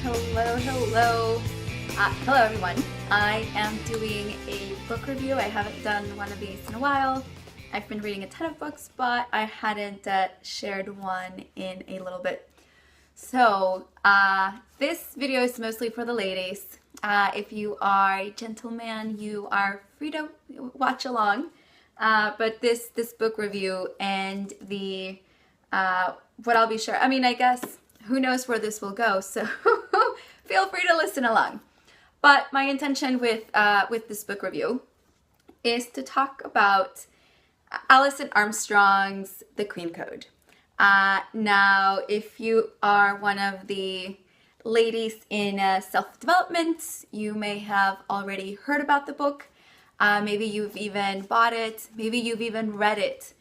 Hello. Hello everyone. I am doing a book review. I haven't done one of these in a while. I've been reading a ton of books, but I hadn't shared one in a little bit. So this video is mostly for the ladies. If you are a gentleman, you are free to watch along. But this book review and the what I'll be sharing, I guess who knows where this will go, so feel free to listen along. But my intention with this book review is to talk about Alison Armstrong's The Queen Code. Now, if you are one of the ladies in self-development, you may have already heard about the book. Maybe you've even bought it. Maybe you've even read it.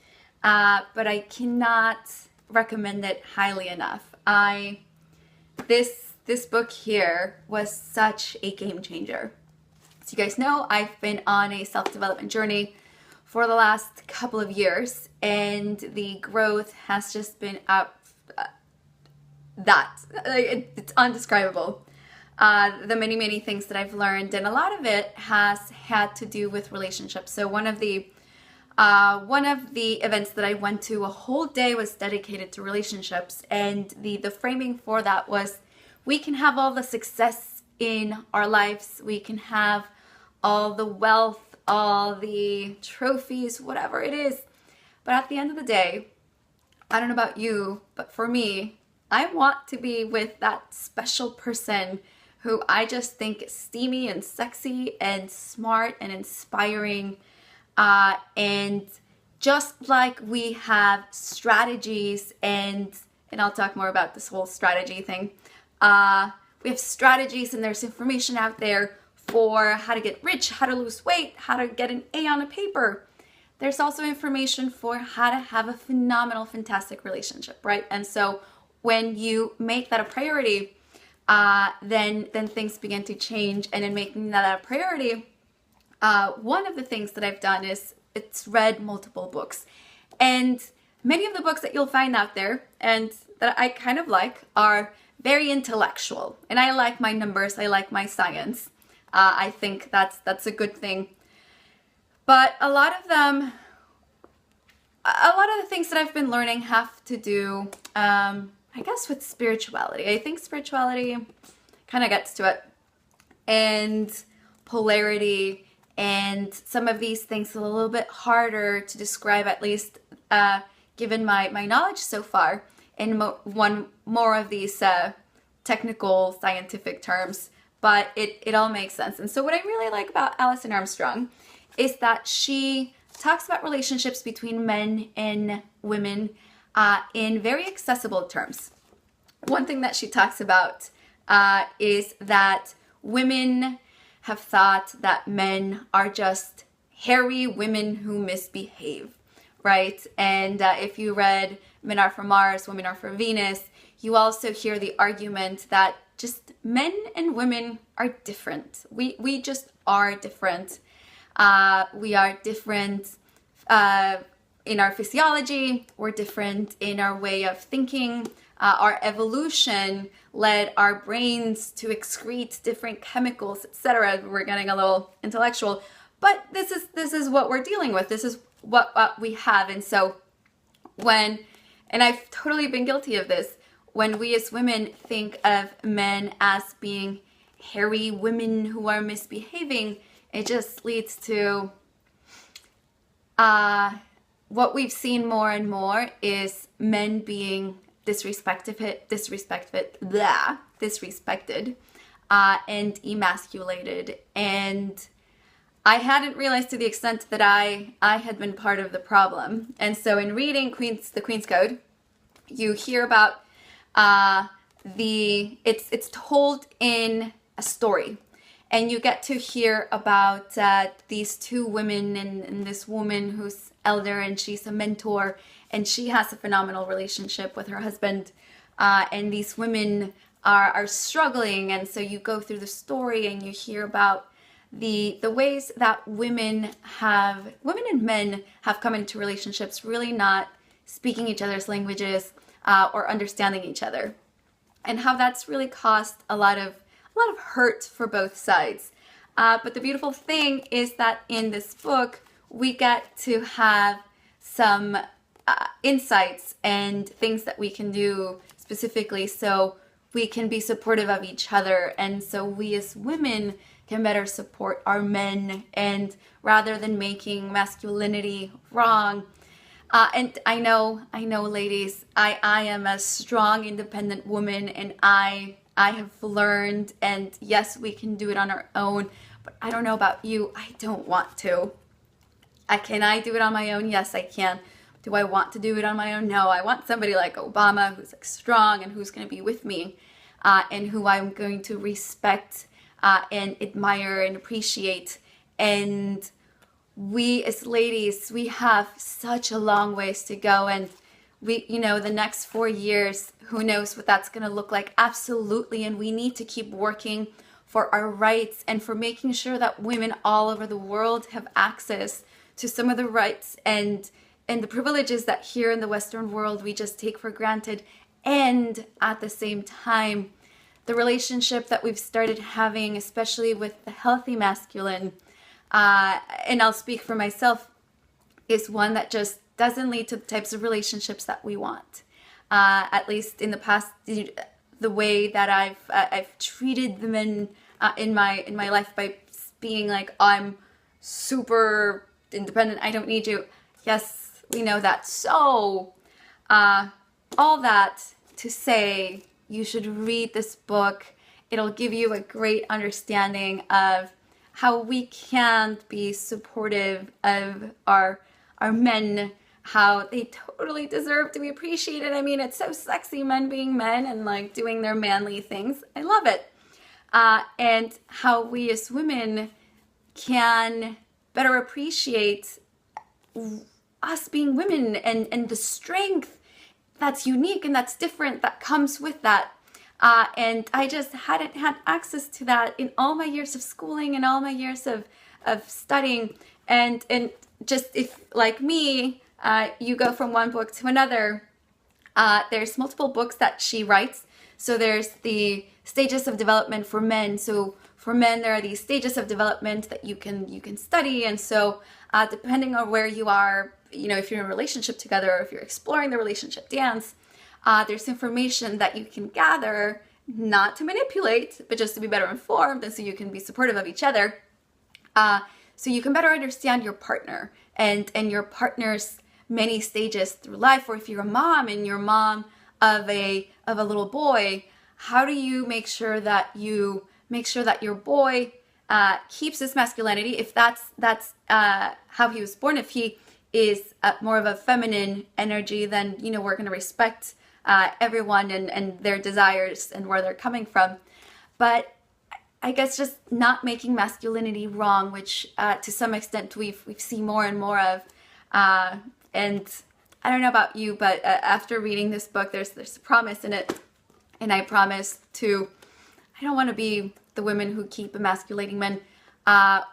But I cannot recommend it highly enough. This book here was such a game changer. As you guys know, I've been on a self-development journey for the last couple of years, and the growth has just been it's undescribable. The many things that I've learned, and a lot of it has had to do with relationships. So one of the events that I went to, a whole day was dedicated to relationships, and the framing for that was, we can have all the success in our lives, we can have all the wealth, all the trophies, whatever it is, but at the end of the day, I don't know about you, but for me, I want to be with that special person who I just think is steamy and sexy and smart and inspiring. And just like we have strategies, and I'll talk more about this whole strategy thing. We have strategies, and there's information out there for how to get rich, how to lose weight, how to get an A on a paper. There's also information for how to have a phenomenal, fantastic relationship, right? And so when you make that a priority, then things begin to change. And in making that a priority, one of the things that I've done is it's read multiple books. And many of the books that you'll find out there and that I kind of like are very intellectual. And I like my numbers, I like my science. I think that's a good thing. But a lot of the things that I've been learning have to do, I guess, with spirituality. I think spirituality kind of gets to it. And polarity, and some of these things are a little bit harder to describe, at least given my knowledge so far, in one more of these technical scientific terms, but it all makes sense. And so what I really like about Alison Armstrong is that she talks about relationships between men and women in very accessible terms. One thing that she talks about is that women have thought that men are just hairy women who misbehave, right? And if you read Men Are From Mars, Women Are From Venus, you also hear the argument that just men and women are different. We just are different. We are different in our physiology. We're different in our way of thinking. Our evolution led our brains to excrete different chemicals, etc. We're getting a little intellectual, but this is what we're dealing with. This is what we have. And so and I've totally been guilty of this, when we as women think of men as being hairy women who are misbehaving, it just leads to what we've seen more and more is men being disrespected, and emasculated. And I hadn't realized to the extent that I had been part of the problem. And so in reading The Queen's Code, you hear about it's told in a story. And you get to hear about these two women and this woman who's elder, and she's a mentor, and she has a phenomenal relationship with her husband. And these women are struggling. And so you go through the story and you hear about the ways that women and men have come into relationships really not speaking each other's languages or understanding each other. and how that's really caused a lot of hurt for both sides. But the beautiful thing is that in this book, we get to have some insights and things that we can do specifically so we can be supportive of each other, and so we as women can better support our men, and rather than making masculinity wrong. And I know, ladies, I am a strong, independent woman, and I have learned, and yes, we can do it on our own, but I don't know about you, I don't want to. Can I do it on my own? Yes, I can. Do I want to do it on my own? No, I want somebody like Obama who's like strong and who's going to be with me, and who I'm going to respect and admire and appreciate. And we as ladies, we have such a long ways to go, and we, the next 4 years, who knows what that's going to look like. Absolutely. And we need to keep working for our rights and for making sure that women all over the world have access to some of the rights and the privileges that here in the Western world we just take for granted. And at the same time, the relationship that we've started having, especially with the healthy masculine, and I'll speak for myself, is one that just doesn't lead to the types of relationships that we want. At least in the past, the way that I've treated the men in my life by being like, I'm super independent, I don't need you. Yes, we know that. So all that to say, you should read this book. It'll give you a great understanding of how we can be supportive of our men, how they totally deserve to be appreciated. I mean, it's so sexy, men being men and like doing their manly things. I love it. And how we as women can better appreciate us being women and the strength that's unique and that's different that comes with that. And I just hadn't had access to that in all my years of schooling and all my years of studying. And just if, like me, you go from one book to another, there's multiple books that she writes. So there's the stages of development for men. So for men, there are these stages of development that you can study. And so depending on where you are, if you're in a relationship together, or if you're exploring the relationship dance, there's information that you can gather, not to manipulate, but just to be better informed, and so you can be supportive of each other. So you can better understand your partner and your partner's many stages through life. Or if you're a mom and you're mom of a little boy, how do you make sure that your boy keeps his masculinity, if that's how he was born. If he is more of a feminine energy, then we're going to respect everyone and their desires and where they're coming from. But I guess just not making masculinity wrong, which to some extent we've seen more and more of. And I don't know about you, but after reading this book, there's a promise in it, and I promise I don't want to be the women who keep emasculating men.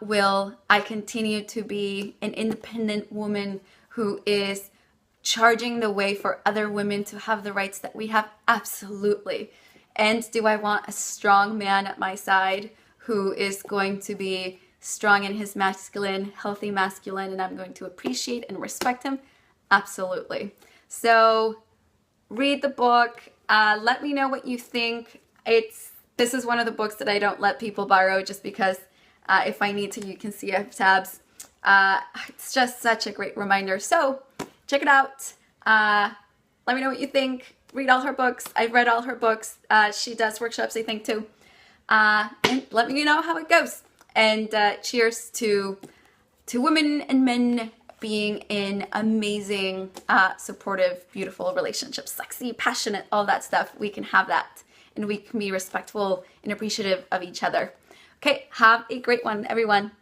Will I continue to be an independent woman who is charging the way for other women to have the rights that we have? Absolutely. And do I want a strong man at my side who is going to be strong in his masculine, healthy masculine, and I'm going to appreciate and respect him? Absolutely. So read the book. Let me know what you think. This is one of the books that I don't let people borrow just because if I need to, you can see I have tabs. It's just such a great reminder. So check it out. Let me know what you think. Read all her books. I've read all her books. She does workshops, I think, too. And let me know how it goes. And cheers to women and men being in amazing, supportive, beautiful relationships. Sexy, passionate, all that stuff. We can have that. And we can be respectful and appreciative of each other. Okay, have a great one, everyone.